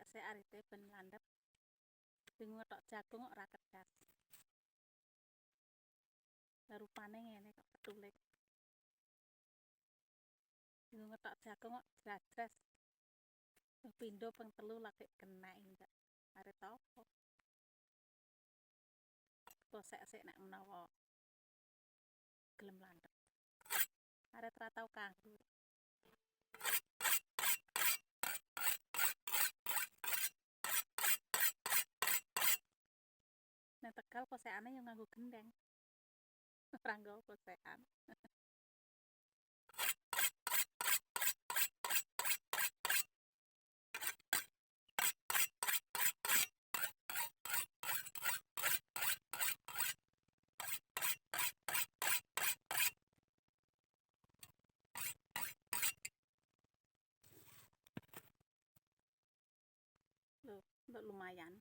kose arite ben landhep. Sing ngethok jagung kok ora kedas. Rupane ngene kok ketulik. Sing ngethok jagung kok jras-jras. Pindho ping 3 lagi kena ndak. Arep apa? Kosek-sek nek menawa gelem landhep. Arep ora tau kanggo. Nek Tegal kosekane yo nganggo gendeng. Ora nggo kosekan. Loh, lumayan.